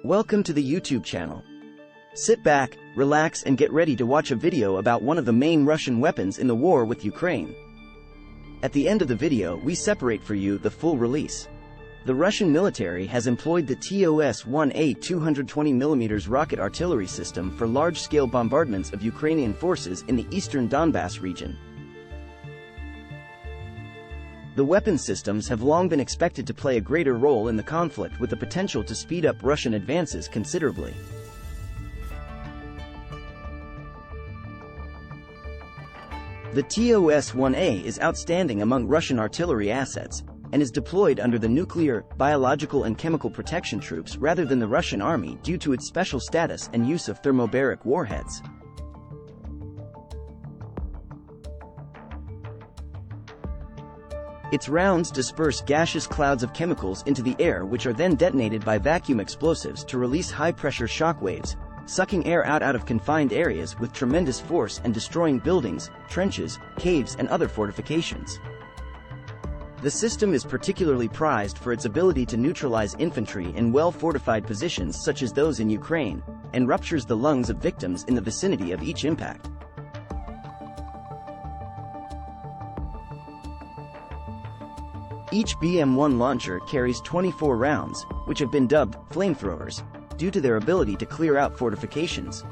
Welcome to the YouTube channel. Sit back, relax and get ready to watch a video about one of the main Russian weapons in the war with Ukraine. At the end of the video we separate for you the full release. The Russian military has employed the TOS-1A 220mm rocket artillery system for large-scale bombardments of Ukrainian forces in the eastern Donbas region. The weapon systems have long been expected to play a greater role in the conflict, with the potential to speed up Russian advances considerably. The TOS-1A is outstanding among Russian artillery assets, and is deployed under the nuclear, biological and chemical protection troops rather than the Russian army due to its special status and use of thermobaric warheads. Its rounds disperse gaseous clouds of chemicals into the air, which are then detonated by vacuum explosives to release high-pressure shock waves, sucking air out of confined areas with tremendous force and destroying buildings, trenches, caves and other fortifications. The system is particularly prized for its ability to neutralize infantry in well-fortified positions such as those in Ukraine, and ruptures the lungs of victims in the vicinity of each impact. Each BM-1 launcher carries 24 rounds, which have been dubbed flamethrowers, due to their ability to clear out fortifications.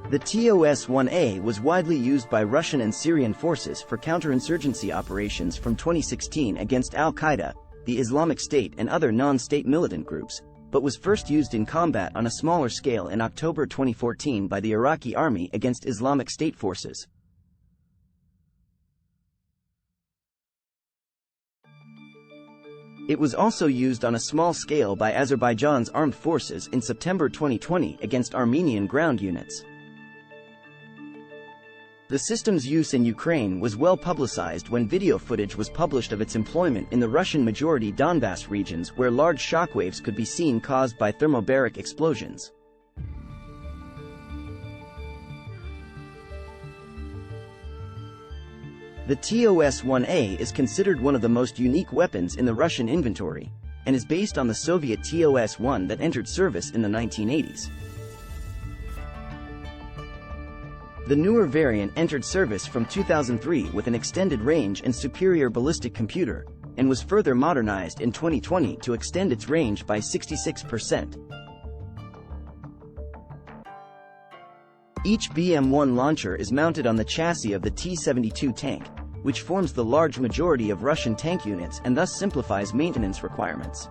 The TOS-1A was widely used by Russian and Syrian forces for counterinsurgency operations from 2016 against Al-Qaeda, the Islamic State and other non-state militant groups, but was first used in combat on a smaller scale in October 2014 by the Iraqi army against Islamic State forces. It was also used on a small scale by Azerbaijan's armed forces in September 2020 against Armenian ground units. The system's use in Ukraine was well publicized when video footage was published of its employment in the Russian-majority Donbas regions, where large shockwaves could be seen caused by thermobaric explosions. The TOS-1A is considered one of the most unique weapons in the Russian inventory, and is based on the Soviet TOS-1 that entered service in the 1980s. The newer variant entered service from 2003 with an extended range and superior ballistic computer, and was further modernized in 2020 to extend its range by 66%. Each BM-1 launcher is mounted on the chassis of the T-72 tank, which forms the large majority of Russian tank units and thus simplifies maintenance requirements.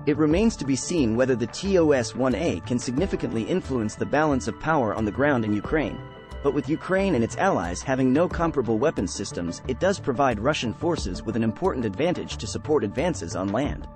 It remains to be seen whether the TOS-1A can significantly influence the balance of power on the ground in Ukraine, but with Ukraine and its allies having no comparable weapons systems, it does provide Russian forces with an important advantage to support advances on land.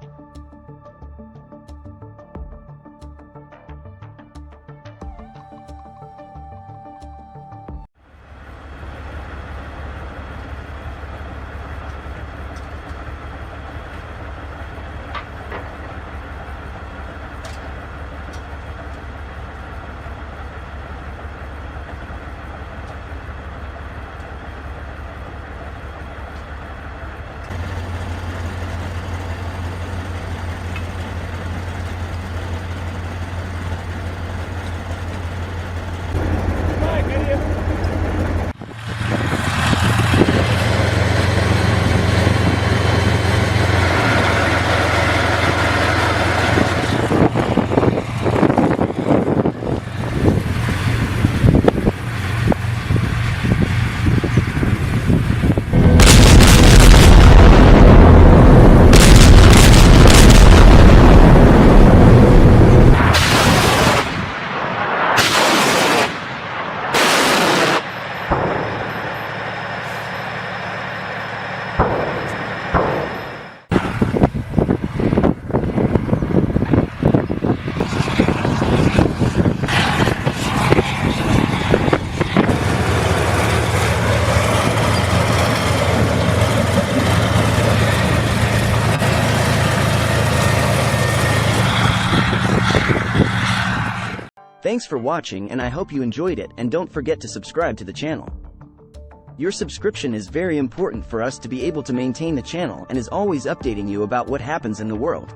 Thanks for watching and I hope you enjoyed it, and don't forget to subscribe to the channel. Your subscription is very important for us to be able to maintain the channel and is always updating you about what happens in the world.